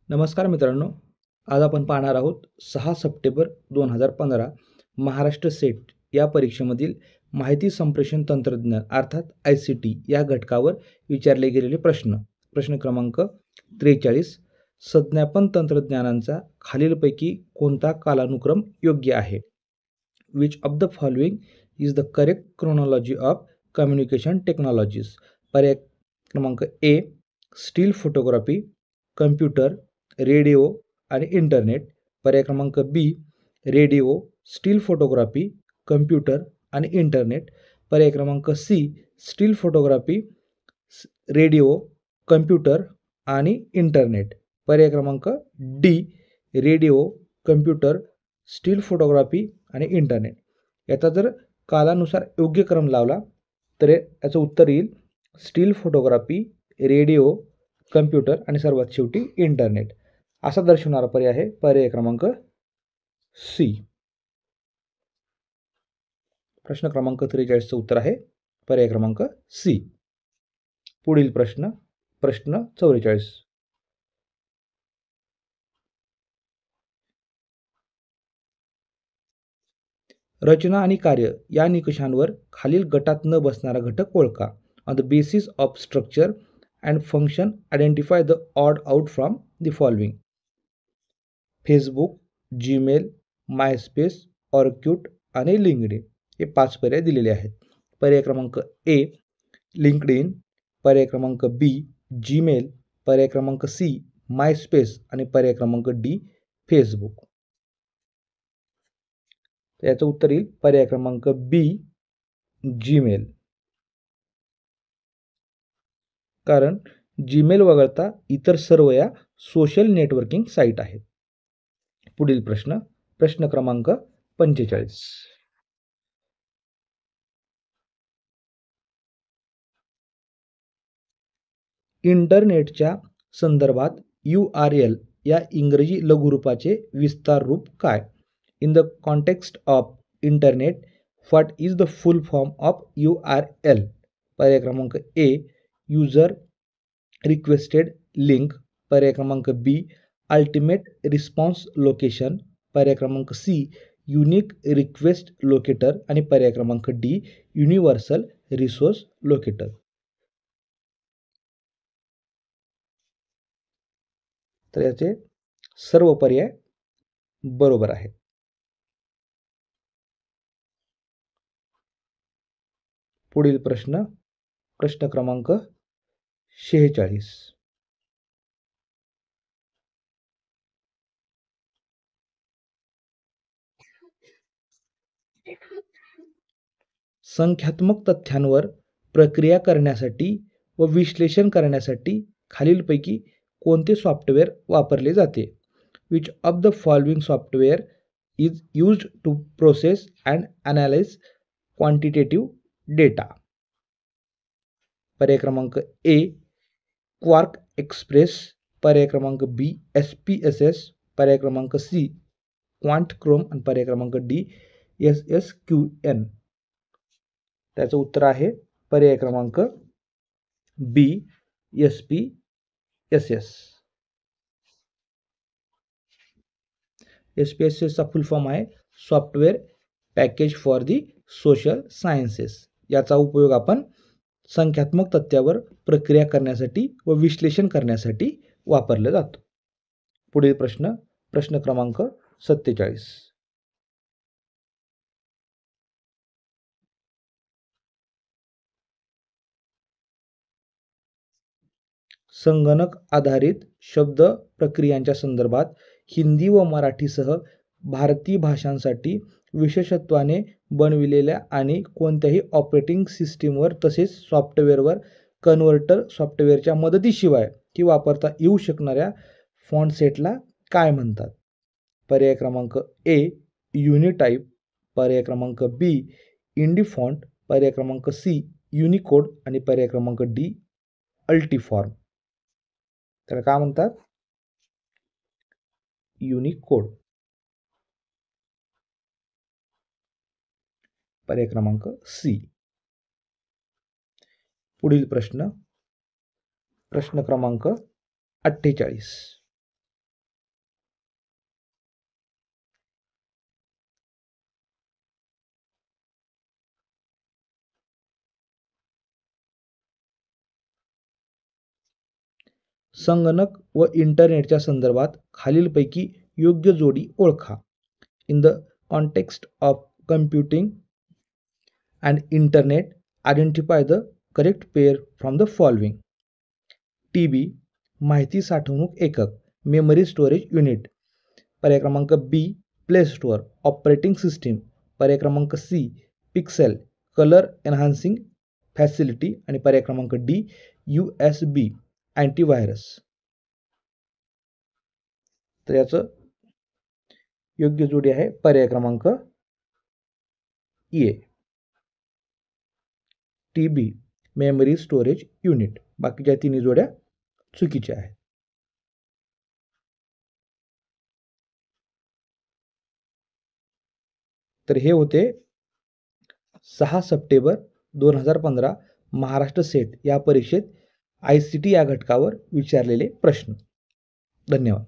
नमस्कार मित्रांनो, आज आपण पाहणार आहोत 6 सप्टेंबर 2015 महाराष्ट्र सेट या परीक्षेमधील माहिती संप्रेषण तंत्रज्ञान अर्थात ICT या घटकावर विचारले गेलेले प्रश्न. प्रश्न क्रमांक 43. संज्ञापन तंत्रज्ञानांचा खालीलपैकी कोणता कालानुक्रम योग्य आहे? Which of the following is the correct chronology of communication technologies? पर्याय क्रमांक A. Still photography, computer, radio आणि इंटरनेट. पर्याय क्रमांक B. Radio, still photography, computer आणि इंटरनेट. पर्याय क्रमांक C. Still photography, radio, computer आणि इंटरनेट. पर्याय क्रमांक D. Radio, computer, still photography आणि इंटरनेट. याचा जर कालानुसार योग्य क्रम लावला तर याचं उत्तर येईल स्टील फोटोग्राफी, रेडिओ, कम्प्युटर आणि सर्वात शेवटी इंटरनेट. असा दर्शवणारा पर्याय आहे पर्याय क्रमांक सी. प्रश्न क्रमांक 43चं उत्तर आहे पर्याय क्रमांक सी. पुढील प्रश्न 44. रचना आणि कार्य या निकषांवर खालील गटात न बसणारा घटक ओळखा. On the basis of structure and function identify the odd out from the following. Facebook, Gmail, MySpace, Orkut आणि लिंक्डइन हे 5 पर्याय दिलेले आहेत. पर्याय क्रमांक ए. लिंक्डइन. पर्याय क्रमांक बी. जीमेल. पर्याय क्रमांक सी. मायस्पेस आणि पर्याय क्रमांक डी. फेसबुक. याचं उत्तर येईल पर्याय क्रमांक बी. जीमेल. कारण जीमेल वगळता इतर सर्व या सोशल नेटवर्किंग साईट आहेत. पुढील प्रश्न क्रमांक 45. इंटरनेटच्या संदर्भात URL या इंग्रजी लघुरूपाचे विस्तार रूप काय? In the context of internet what is the full form of URL? पर्याय क्रमांक ए. User requested link. पर्याय क्रमांक बी. Ultimate response location. पर्याय क्रमांक सी. युनिक रिक्वेस्ट लोकेटर आणि पर्याय क्रमांक डी. Universal resource locator. तर याचे सर्व पर्याय बरोबर आहेत. पुढील प्रश्न क्रमांक 46. संख्यात्मक तथ्यांवर प्रक्रिया करण्यासाठी व विश्लेषण करण्यासाठी खालीलपैकी कोणते सॉफ्टवेअर वापरले जाते? Which of the following software is used to process and analyse quantitative data? पर्याय क्रमांक ए. Quark express. पर्याय क्रमांक बी. SPSS. पर्याय क्रमांक सी. क्वांट क्रोम आणि पर्याय क्रमांक डी. SSQN. त्याचं उत्तर आहे पर्याय क्रमांक बी. SPSS. SPSS चा फुल फॉर्म आहे software package for the social sciences. याचा उपयोग आपण संख्यात्मक तथ्यावर प्रक्रिया करण्यासाठी व विश्लेषण करण्यासाठी वापरला जातो. पुढील प्रश्न क्रमांक 47. संगणक आधारित शब्द प्रक्रियांच्या संदर्भात हिंदी व मराठीसह भारतीय भाषांसाठी विशेषत्वाने बनविलेल्या आणि कोणत्याही ऑपरेटिंग सिस्टीमवर तसेच सॉफ्टवेअरवर कन्व्हर्टर सॉफ्टवेअरच्या मदतीशिवाय की वापरता येऊ शकणाऱ्या फॉन्ट सेटला काय म्हणतात? पर्याय क्रमांक ए. युनिटाइप. पर्याय क्रमांक बी. इंडिफॉन्ट. पर्याय क्रमांक सी. युनिकोड आणि पर्याय क्रमांक डी. अल्टिफॉर्म. त्याला काय म्हणतात? युनिकोड. पर्याय क्रमांक सी. पुढील प्रश्न क्रमांक 48. संगणक व इंटरनेटच्या संदर्भात खालीलपैकी योग्य जोडी ओळखा. In the context of computing and internet identify the correct pair from the following. TB माहिती साठवणूक एकक, मेमरी स्टोरेज युनिट. पर्याय क्रमांक B play store, operating system. पर्याय क्रमांक C pixel, colour enhancing facility. आणि पर्याय क्रमांक D USB अँटीव्हायरस. तर याचं योग्य जोडी आहे पर्याय क्रमांक A TB memory storage unit. बाकीच्या तिन्ही जोड्या चुकीच्या आहेत. तर हे होते 6 सप्टेंबर 2015 महाराष्ट्र सेट या परीक्षेत ICT या घटकावर विचारलेले प्रश्न. धन्यवाद.